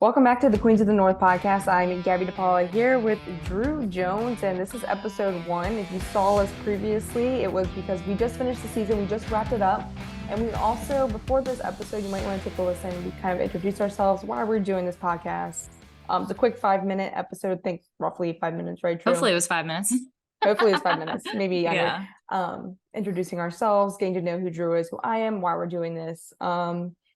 Welcome back to the Queens of the North podcast. I'm Gabby DePaula here with Drew Jones, and this is episode 1. If you saw us previously, it was because we just finished the season. We just wrapped it up. And we also, before this episode, you might want to take a listen. We kind of introduce ourselves, why we're doing this podcast. It's a quick 5-minute episode. I think roughly 5 minutes, right, Drew? Hopefully it was 5 minutes. Hopefully it's 5 minutes, maybe under. Yeah. Introducing ourselves, getting to know who Drew is, who I am, why we're doing this.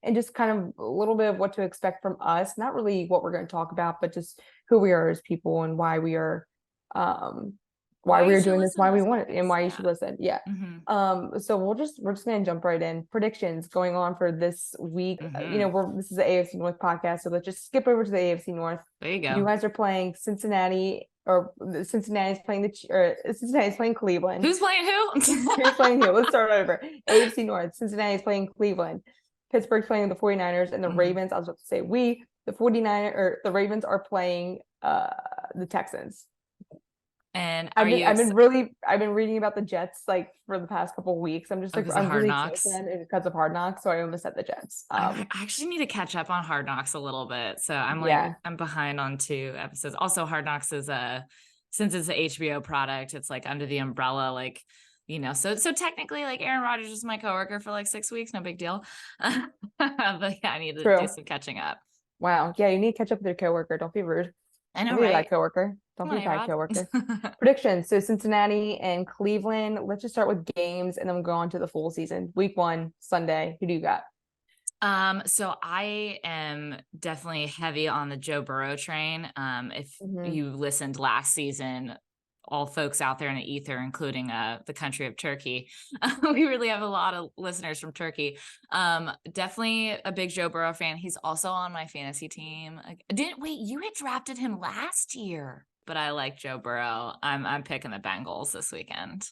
And just kind of a little bit of what to expect from us. Not really what we're going to talk about, but just who we are as people and why we are doing this, why we want it, and why you should listen. Yeah. Mm-hmm. So we're just gonna jump right in. Predictions going on for this week. Mm-hmm. This is the AFC North podcast, so let's just skip over to the AFC North. There you go. You guys are playing Cincinnati, or Cincinnati's playing Cleveland. Who's playing who? Who's playing who? Let's start over. AFC North. Cincinnati's playing Cleveland. Pittsburgh's playing the 49ers, and the Ravens. I was about to say the Ravens are playing the Texans. And I've been reading about the Jets like for the past couple of weeks. I'm just like I'm really excited because of Hard Knocks, so I almost said the Jets. I actually need to catch up on Hard Knocks a little bit, so I'm behind on 2 episodes. Also, Hard Knocks is since it's an HBO product, it's like under the umbrella, like, you know, so technically, like, Aaron Rodgers is my coworker for like 6 weeks, no big deal. But yeah, I need to do some catching up. Wow, yeah, you need to catch up with your coworker. Don't be rude. I know, Don't be right? that coworker. Don't be that coworker. Predictions. So Cincinnati and Cleveland. Let's just start with games, and then we'll go on to the full season. Week 1, Sunday. Who do you got? So I am definitely heavy on the Joe Burrow train. If you listened last season, all folks out there in the ether, including the country of Turkey. We really have a lot of listeners from Turkey. Definitely a big Joe Burrow fan. He's also on my fantasy team. You had drafted him last year, but I like Joe Burrow. I'm picking the Bengals this weekend.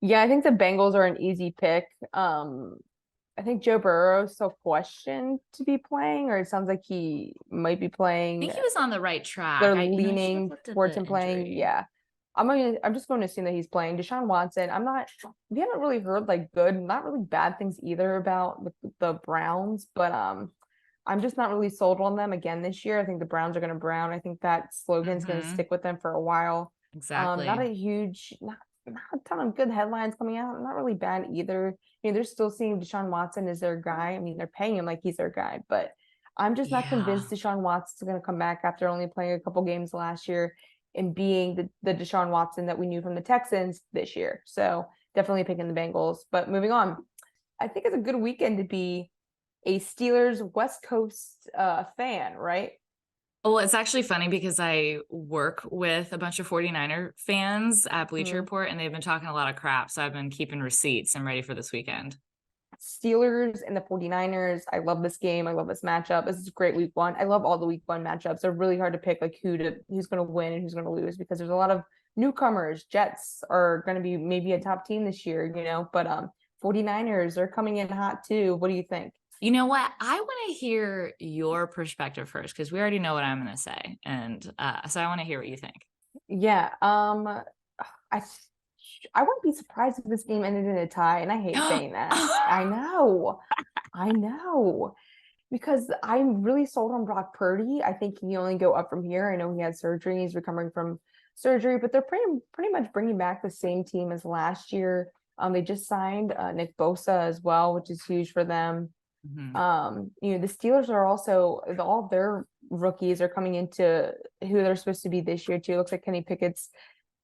Yeah, I think the Bengals are an easy pick. I think Joe Burrow is still questioned to be playing, or it sounds like he might be playing. I think he was on the right track. They're leaning towards him playing. Yeah. I'm just going to assume that he's playing. Deshaun Watson, we haven't really heard like good, not really bad things either about the Browns, but I'm just not really sold on them again this year. I think the Browns are going to brown. I think that slogan's going to stick with them for a while. Exactly. Not a ton of good headlines coming out. Not really bad either. You know, they're still seeing Deshaun Watson as their guy. I mean, they're paying him like he's their guy, but I'm just not convinced Deshaun Watson's going to come back after only playing a couple games last year and being the Deshaun Watson that we knew from the Texans this year. So definitely picking the Bengals. But moving on, I think it's a good weekend to be a Steelers West Coast fan, right? Well, it's actually funny because I work with a bunch of 49er fans at Bleacher Report, and they've been talking a lot of crap. So I've been keeping receipts. I'm ready for this weekend. Steelers and the 49ers. I love this game. I love this matchup. This is a great week 1. I love all the week 1 matchups. They're really hard to pick like who's going to win and who's going to lose because there's a lot of newcomers. Jets are going to be maybe a top team this year, you know, but 49ers are coming in hot too. What do you think? You know what? I want to hear your perspective first because we already know what I'm going to say. And so I want to hear what you think. Yeah. I wouldn't be surprised if this game ended in a tie, and I hate saying that. I know, because I'm really sold on Brock Purdy. I think he can only go up from here. I know he had surgery; he's recovering from surgery, but they're pretty much bringing back the same team as last year. They just signed Nick Bosa as well, which is huge for them. You know, the Steelers are also all their rookies are coming into who they're supposed to be this year too. It looks like Kenny Pickett's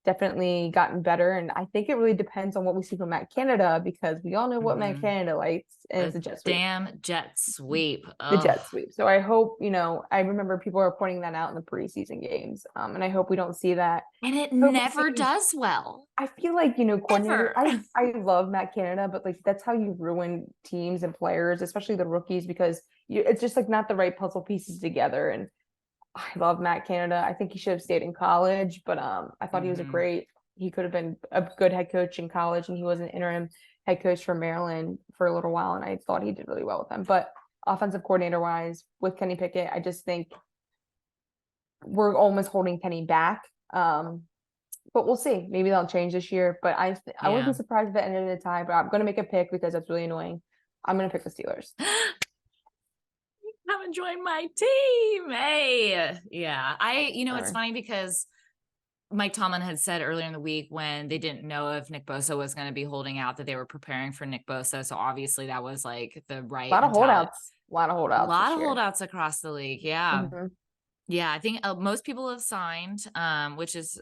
definitely gotten better, and I think it really depends on what we see from Matt Canada because we all know what Matt Canada likes, and it's a jet sweep. Damn jet sweep. The jet sweep. So I hope, you know, I rember people are pointing that out in the preseason games, and I hope we don't see that. And it never does well. I feel like, you know, coordinator. I love Matt Canada, but like that's how you ruin teams and players, especially the rookies, because it's just like not the right puzzle pieces together. And I love Matt Canada. I think he should have stayed in college, but I thought he could have been a good head coach in college, and he was an interim head coach for Maryland for a little while, and I thought he did really well with them. But offensive coordinator wise, with Kenny Pickett, I just think we're almost holding Kenny back. But we'll see. Maybe they'll change this year. But I wouldn't be surprised if it ended in a tie, but I'm going to make a pick because that's really annoying. I'm going to pick the Steelers. and join my team. Hey, yeah. It's funny because Mike Tomlin had said earlier in the week when they didn't know if Nick Bosa was going to be holding out that they were preparing for Nick Bosa. So obviously that was like the right A lot of mentality. holdouts. A lot of holdouts. A lot this of year. holdouts across the league. Yeah. Mhm. Yeah. I think most people have signed, which is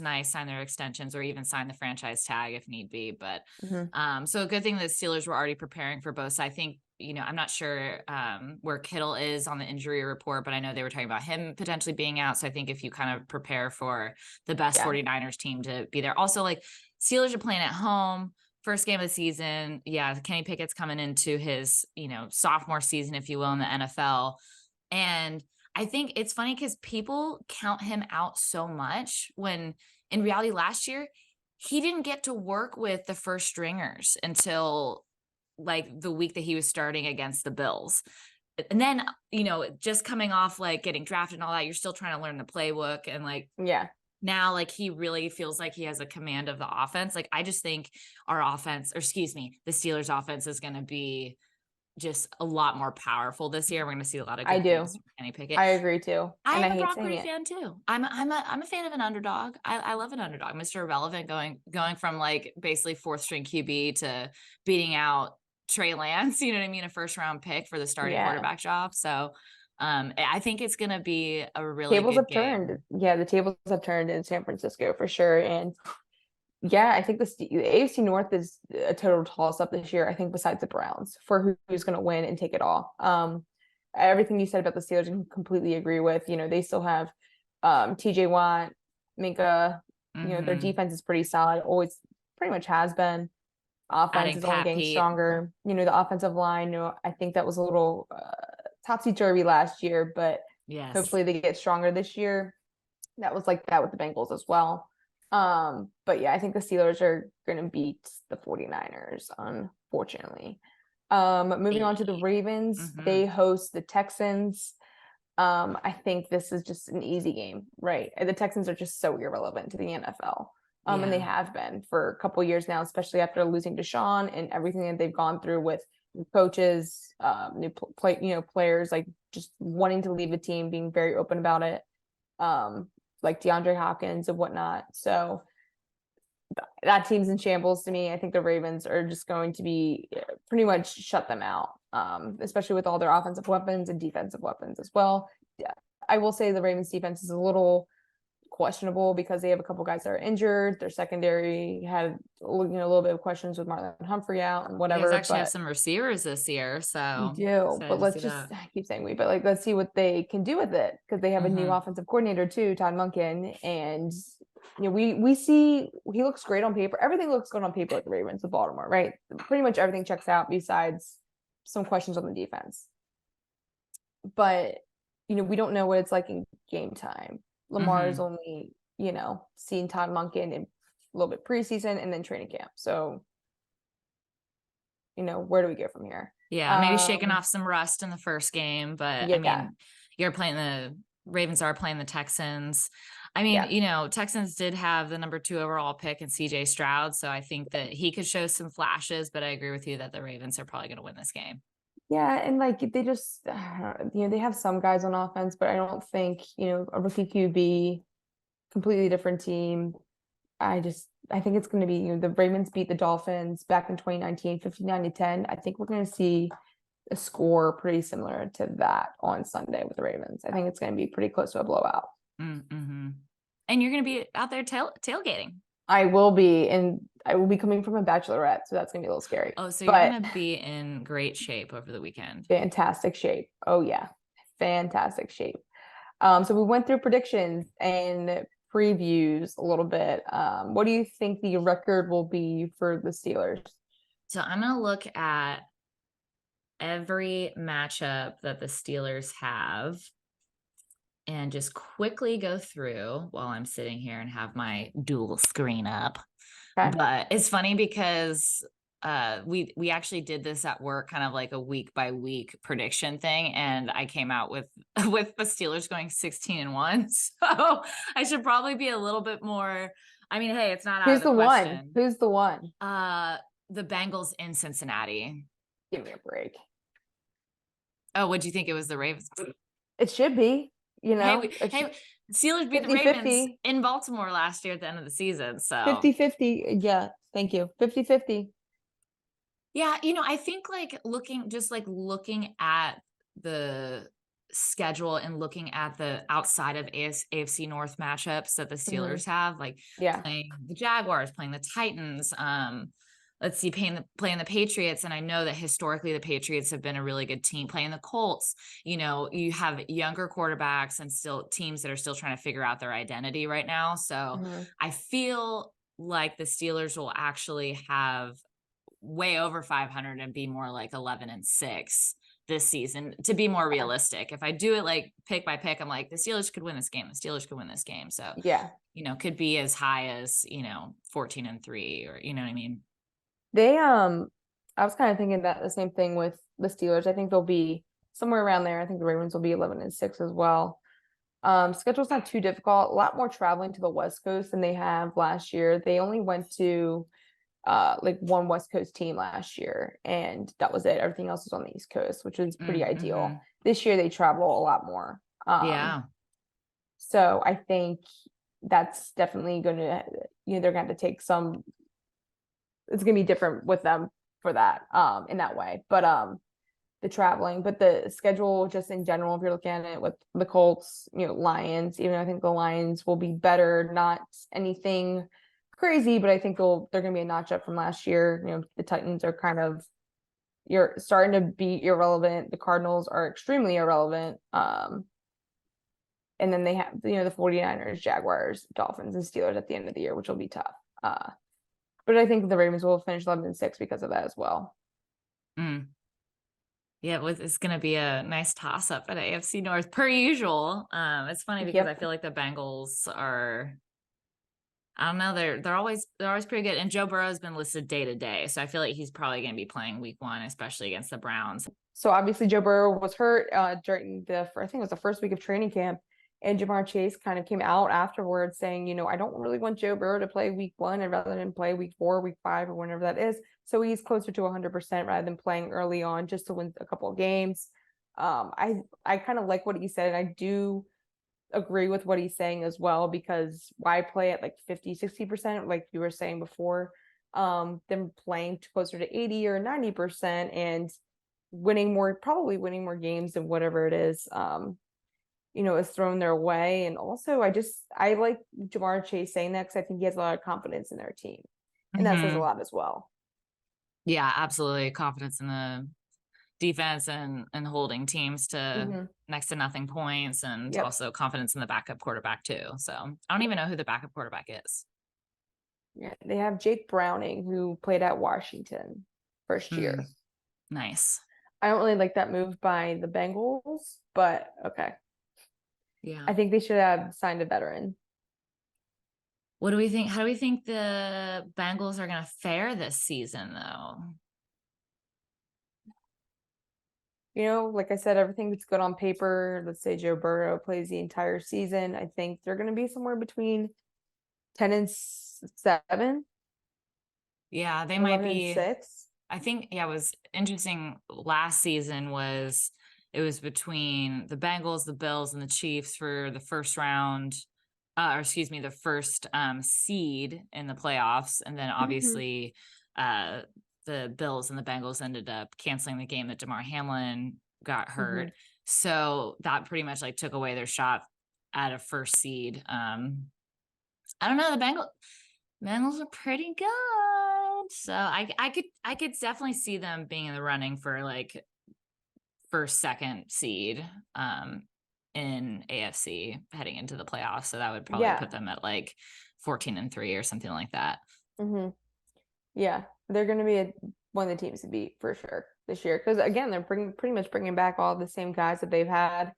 nice, sign their extensions or even sign the franchise tag if need be. But so a good thing that Steelers were already preparing for Bosa. I think, I'm not sure where Kittle is on the injury report, but I know they were talking about him potentially being out. So I think if you kind of prepare for the best 49ers team to be there. Also, like, Steelers are playing at home, first game of the season. Yeah, Kenny Pickett's coming into his, sophomore season, if you will, in the NFL. And I think it's funny because people count him out so much when in reality last year, he didn't get to work with the first stringers until like the week that he was starting against the Bills. And then, just coming off like getting drafted and all that, you're still trying to learn the playbook. And like, now, like, he really feels like he has a command of the offense. Like, I just think the Steelers offense is going to be just a lot more powerful this year. We're going to see a lot of good things from Kenny Pickett. I agree too. I am a Brock Purdy fan too. I'm a fan of an underdog. I love an underdog. Mr. Irrelevant going from like basically fourth string QB to beating out Trey Lance, you know what I mean? A first round pick for the starting quarterback job. So I think it's going to be a really good game. Turned. Yeah, the tables have turned in San Francisco for sure. And yeah, I think the AFC North is a total toss up this year. I think besides the Browns for who's going to win and take it all. Everything you said about the Steelers, I completely agree with. They still have TJ Watt, Minka. Their defense is pretty solid. Always pretty much has been. Offense is only getting stronger. The offensive line. I think that was a little topsy-turvy last year, but hopefully they get stronger this year. That was like that with the Bengals as well. But yeah, I think the Steelers are going to beat the 49ers, unfortunately. Moving on to the Ravens, they host the Texans. I think this is just an easy game, right? The Texans are just so irrelevant to the NFL. And they have been for a couple years now, especially after losing Deshaun and everything that they've gone through with coaches, new players, like just wanting to leave the team, being very open about it. Like DeAndre Hopkins and whatnot. So that team's in shambles to me. I think the Ravens are just going to be pretty much shut them out, especially with all their offensive weapons and defensive weapons as well. Yeah, I will say the Ravens defense is a little questionable because they have a couple guys that are injured. Their secondary had a little bit of questions with Marlon Humphrey out and whatever. You guys actually have some receivers this year, so we do. But let's just I keep saying but like let's see what they can do with it because they have a new offensive coordinator too, Todd Monken, and we see he looks great on paper. Everything looks good on paper with the Ravens with Baltimore, right? Pretty much everything checks out besides some questions on the defense. But we don't know what it's like in game time. Lamar's only, seen Todd Monken in a little bit preseason and then training camp. So, where do we go from here? Yeah, maybe shaking off some rust in the first game, but I mean, the Ravens are playing the Texans. I mean, Texans did have the number 2 overall pick in CJ Stroud, so I think that he could show some flashes, but I agree with you that the Ravens are probably going to win this game. Yeah, and like they just, they have some guys on offense, but I don't think, a rookie QB, completely different team. I think it's going to be, the Ravens beat the Dolphins back in 2019, 59-10. I think we're going to see a score pretty similar to that on Sunday with the Ravens. I think it's going to be pretty close to a blowout. Mm-hmm. And you're going to be out there tailgating. I will be, and I will be coming from a bachelorette, so that's going to be a little scary. Oh, so you're going to be in great shape over the weekend. Fantastic shape. Oh, yeah. Fantastic shape. So we went through predictions and previews a little bit. What do you think the record will be for the Steelers? So I'm going to look at every matchup that the Steelers have and just quickly go through while I'm sitting here and have my dual screen up. Okay. But it's funny because we actually did this at work, kind of like a week by week prediction thing, and I came out with the Steelers going 16-1. So I should probably be a little bit more. I mean, hey, it's not out of the question. Who's the one? The Bengals in Cincinnati. Give me a break. Oh, what do you think it was the Ravens? It should be, Hey, it should hey, Steelers beat the 50 Ravens 50, in Baltimore last year at the end of the season. So 50 50. Yeah, thank you. 50 50. yeah, I think looking at the schedule and looking at the outside of AFC North matchups that the Hmm. Steelers have, like Yeah. playing the Jaguars, playing the Titans, let's see, playing the Patriots. And I know that historically the Patriots have been a really good team. Playing the Colts, you have younger quarterbacks and still teams that are still trying to figure out their identity right now. So Hmm. I feel like the Steelers will actually have way over 500 and be more like 11-6 this season, to be more Yeah. realistic. If I do it like pick by pick, I'm like, the Steelers could win this game. The Steelers could win this game. So, Yeah. could be as high as, 14-3, or, you know what I mean? They I was kind of thinking that the same thing with the Steelers. I think they'll be somewhere around there. I think the Ravens will be 11-6 as well. Schedule's not too difficult. A lot more traveling to the West Coast than they have last year. They only went to like one West Coast team last year, and that was it. Everything else was on the East Coast, which was pretty ideal. Mm-hmm. This year they travel a lot more. Yeah. So I think that's definitely going to, they're going to have to take some. It's going to be different with them for that, in that way. But the traveling, but the schedule just in general, if you're looking at it with the Colts, Lions, even though I think the Lions will be better, not anything crazy, but I think they're going to be a notch up from last year. The Titans are kind of, you're starting to be irrelevant. The Cardinals are extremely irrelevant. And then they have, the 49ers, Jaguars, Dolphins, and Steelers at the end of the year, which will be tough. But I think the Ravens will finish 11-6 because of that as well. Mm. Yeah, it's going to be a nice toss up at AFC North per usual. It's funny because I feel like the Bengals are, I don't know, they're always pretty good. And Joe Burrow has been listed day to day, so I feel like he's probably going to be playing week 1, especially against the Browns. So obviously Joe Burrow was hurt during I think it was the first week of training camp, and Jamar Chase kind of came out afterwards saying, I don't really want Joe Burrow to play week 1, and rather than play week 4, week 5, or whenever that is. So he's closer to 100% rather than playing early on just to win a couple of games. I kind of like what he said, and I do agree with what he's saying as well, because why play at like 50-60%, like you were saying before, than playing closer to 80 or 90% and probably winning more games than whatever it is, is thrown their way. And also I like Jamar Chase saying that because I think he has a lot of confidence in their team, and that says a lot as well. Yeah, absolutely. Confidence in the defense and holding teams to next to nothing points, and also confidence in the backup quarterback too. So I don't even know who the backup quarterback is. Yeah, they have Jake Browning, who played at Washington first year. Nice. I don't really like that move by the Bengals, but okay. Yeah. I think they should have signed a veteran. What do we think? How do we think the Bengals are going to fare this season, though? Like I said, everything that's good on paper. Let's say Joe Burrow plays the entire season. I think they're going to be somewhere between 10-7. Yeah, they might be 6. I think, it was interesting. Last season it was between the Bengals, the Bills, and the Chiefs for the first round, or excuse me, the first seed in the playoffs. And then obviously the Bills and the Bengals ended up canceling the game that Damar Hamlin got hurt. So that pretty much took away their shot at a first seed. I don't know. The Bengals are pretty good. So I could definitely see them being in the running for first, second seed in AFC heading into the playoffs. So that would probably put them at 14-3 or something like that. Yeah, they're going to be one of the teams to beat for sure this year, because again, they're pretty much bringing back all the same guys that they've had.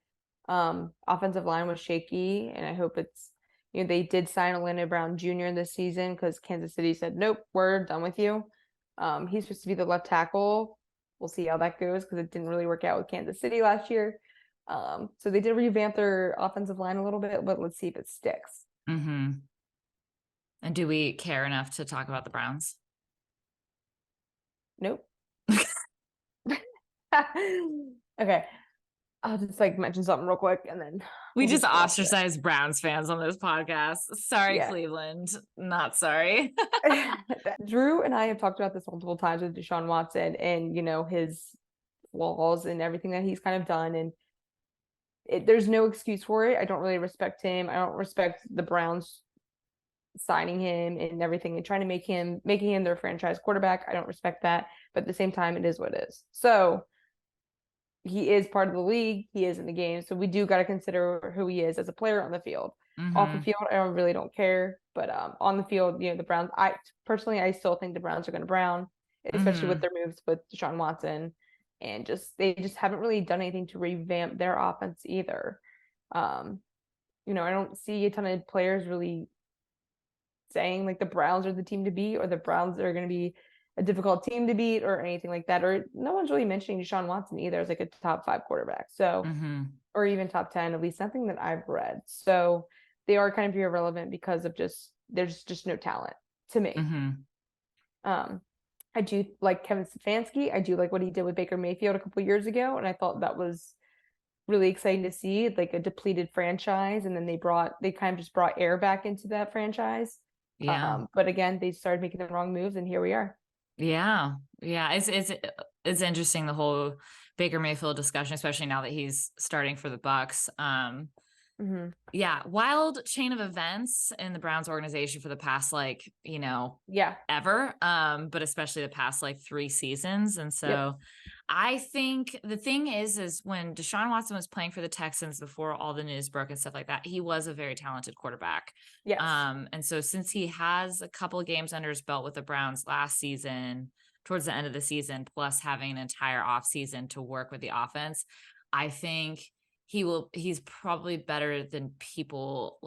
Offensive line was shaky, and I hope it's, they did sign Orlando Brown Jr. this season because Kansas City said, nope, we're done with you. He's supposed to be the left tackle. We'll see how that goes because it didn't really work out with Kansas City last year. So they did revamp their offensive line a little bit, but let's see if it sticks. And do we care enough to talk about the Browns? Nope. Okay. I'll just like mention something real quick and then We we'll just just get off of ostracized Browns fans on this podcast. Sorry, it. Cleveland. Not sorry. Yeah. Drew and I have talked about this multiple times with Deshaun Watson and, his flaws and everything that he's kind of done. And there's no excuse for it. I don't really respect him. I don't respect the Browns signing him and everything and trying to making him their franchise quarterback. I don't respect that. But at the same time, it is what it is. So he is part of the league. He is in the game. So we do got to consider who he is as a player on the field. Off the field, I really don't care. But on the field, the Browns, I still think the Browns are going to Brown, especially with their moves with Deshaun Watson. And they just haven't really done anything to revamp their offense either. I don't see a ton of players really saying like the Browns are the team to beat or the Browns are going to be a difficult team to beat or anything like that. Or no one's really mentioning Deshaun Watson either as like a top 5 quarterback. So, or even top 10, at least nothing that I've read. So they are kind of irrelevant because of there's just no talent to me. I do like Kevin Stefanski. I do like what he did with Baker Mayfield a couple years ago. And I thought that was really exciting to see, like a depleted franchise. And then they kind of just brought air back into that franchise. Yeah. But again, they started making the wrong moves and here we are. Yeah. Yeah. It's interesting, the whole Baker Mayfield discussion, especially now that he's starting for the Bucks. Yeah, wild chain of events in the Browns organization for the past, ever. But especially the past 3 seasons. And so I think the thing is when Deshaun Watson was playing for the Texans before all the news broke and stuff like that, he was a very talented quarterback. Yes. And so since he has a couple of games under his belt with the Browns last season, towards the end of the season, plus having an entire off season to work with the offense, I think he's probably better than people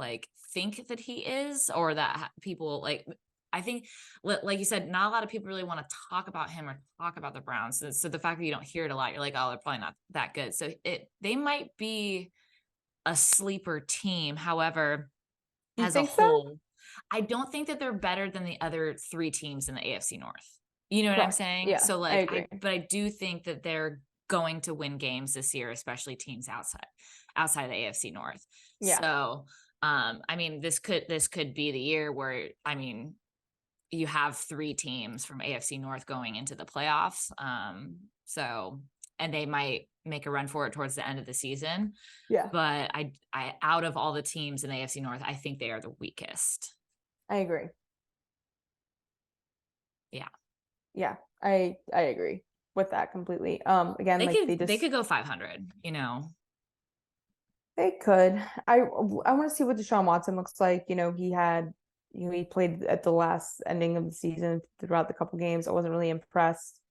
think that he is, or that people I think, like you said, not a lot of people really want to talk about him or talk about the Browns. So the fact that you don't hear it a lot, you're like, oh, they're probably not that good. So they might be a sleeper team. However, as a whole, I don't think that they're better than the other 3 teams in the AFC North. You know what I'm saying? Yeah, So I agree. but I do think that they're going to win games this year, especially teams outside the AFC North. Yeah. So, this could be the year where, you have 3 teams from AFC North going into the playoffs. And they might make a run for it towards the end of the season. Yeah. But I out of all the teams in the AFC North, I think they are the weakest. I agree. Yeah. Yeah, I agree with that completely. Again, they could go 500, They could. I want to see what Deshaun Watson looks like. He played at the last ending of the season throughout the couple games. I wasn't really impressed.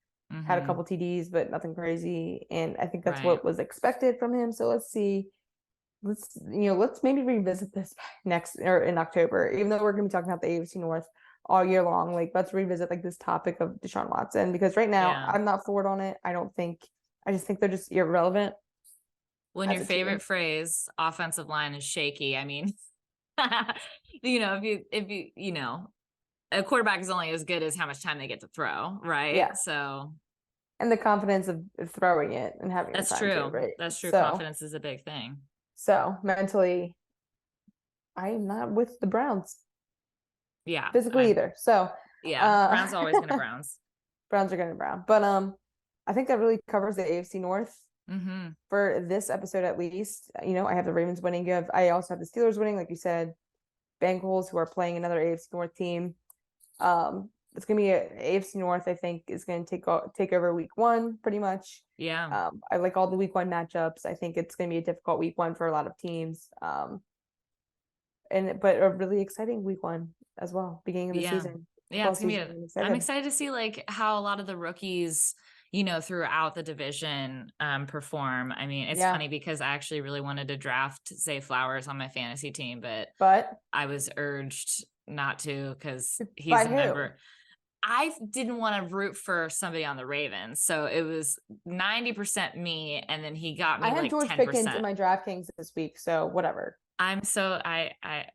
Had a couple TDs, but nothing crazy. And I think that's what was expected from him. So let's see. Let's maybe revisit this next or in October, even though we're going to be talking about the AFC North all year long. Let's revisit this topic of Deshaun Watson, because right now I'm not forward on it. I just think they're just irrelevant. When your favorite phrase, offensive line, is shaky, if you a quarterback is only as good as how much time they get to throw, right? Yeah. So, and the confidence of throwing it and having that's true. Right? That's true. Confidence is a big thing. So mentally, I am not with the Browns. Yeah. Physically either. So yeah, Browns always gonna Browns. Browns are gonna Brown. But I think that really covers the AFC North. For this episode, at least. I have the Ravens winning. I also have the Steelers winning, like you said. Bengals, who are playing another AFC North team. It's gonna be AFC North. I think is going to take over Week 1 pretty much. Yeah. I like all the Week 1 matchups. I think it's going to be a difficult Week 1 for a lot of teams. But a really exciting Week 1 as well, beginning of the season. Yeah, it's gonna be. I'm excited to see how a lot of the rookies, throughout the division perform. It's funny because I actually really wanted to draft Zay Flowers on my fantasy team, but I was urged not to because he's a member. I didn't want to root for somebody on the Ravens, so it was 90% me, and then he got me. I had George 10%. Pickens in my DraftKings this week, so whatever. I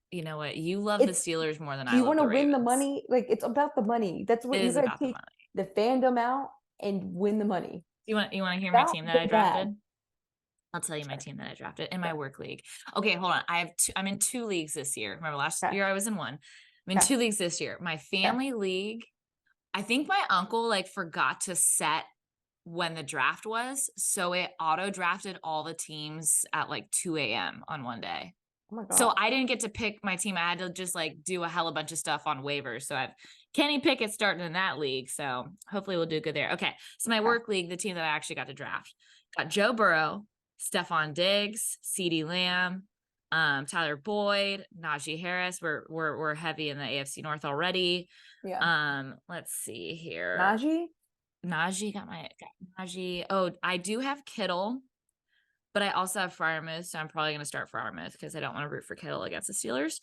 you know what, you love the Steelers more than I love the Ravens. You want to win the money? It's about the money. That's what you got to take the fandom out and win the money. You want to hear my team that I drafted? I'll tell you my team that I drafted in my work league. Okay, hold on. I'm in 2 leagues this year. Remember last year I was in 1. I'm in 2 leagues this year. My family league, I think my uncle like forgot to set when the draft was. So it auto drafted all the teams at like 2 a.m. on one day. Oh my God. So I didn't get to pick my team. I had to just like do a hella bunch of stuff on waivers. So I have Kenny Pickett starting in that league. So hopefully we'll do good there. Okay. So my work league, the team that I actually got to draft, got Joe Burrow, Stephon Diggs, CeeDee Lamb, Tyler Boyd, Najee Harris. We're heavy in the AFC North already. Yeah. Let's see here. Najee got Najee. Oh, I do have Kittle, but I also have Freiermuth, so I'm probably going to start Freiermuth because I don't want to root for Kittle against the Steelers.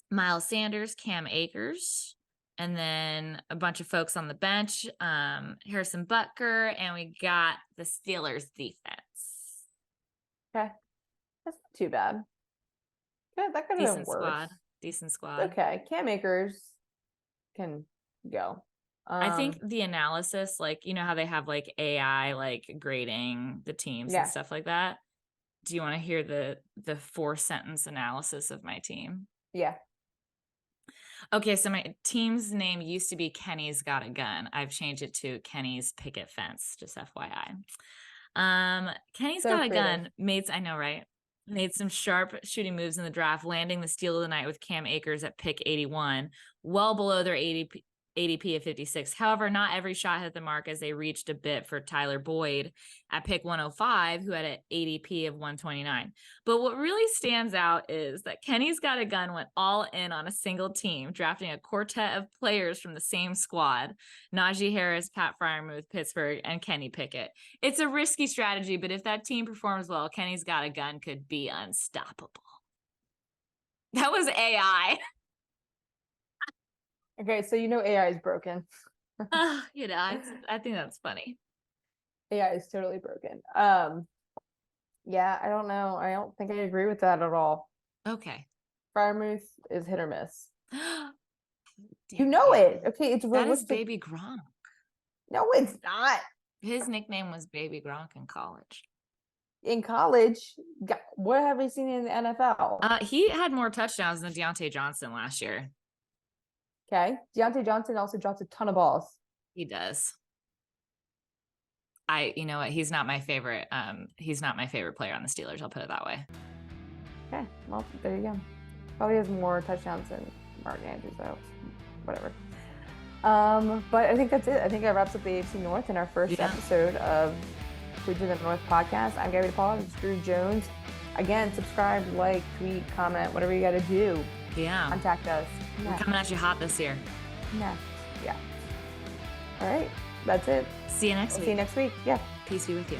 Miles Sanders, Cam Akers, and then a bunch of folks on the bench, Harrison Butker, and we got the Steelers defense. Okay. That's not too bad. Yeah, that could have been worse. Decent squad. Okay. Cam Akers can go. I think the analysis, like, you know how they have like AI, like grading the teams and stuff like that. Do you want to hear the 4-sentence analysis of my team? Yeah. Okay, so my team's name used to be Kenny's Got a Gun. I've changed it to Kenny's Picket Fence, just FYI. Kenny's Got a Gun I know, right? Made some sharp shooting moves in the draft, landing the steal of the night with Cam Akers at pick 81, well below their ADP of 56. However, not every shot hit the mark as they reached a bit for Tyler Boyd at pick 105, who had an ADP of 129. But what really stands out is that Kenny's Got a Gun went all in on a single team, drafting a quartet of players from the same squad: Najee Harris, Pat Freiermuth, Pittsburgh, and Kenny Pickett. It's a risky strategy, but if that team performs well, Kenny's Got a Gun could be unstoppable. That was AI. Okay, so AI is broken. I think that's funny. AI is totally broken. Yeah, I don't know. I don't think I agree with that at all. Okay. Freiermuth is hit or miss. You know it. Okay, it's realistic. That is Baby Gronk. No, it's not. His nickname was Baby Gronk in college. In college, what have we seen in the NFL? He had more touchdowns than Deontay Johnson last year. Okay. Deontay Johnson also drops a ton of balls. He does. You know what? He's not my favorite. He's not my favorite player on the Steelers. I'll put it that way. Okay. Well, there you go. Probably has more touchdowns than Martin Andrews, though. Whatever. But I think that's it. I think that wraps up the AFC North in our first episode of Tweet to the North podcast. I'm Gabby DePaul. It's Drew Jones. Again, subscribe, like, tweet, comment, whatever you got to do. Yeah. Contact us. We're coming at you hot this year. Yeah. All right. That's it. See you next week. See you next week. Yeah. Peace be with you.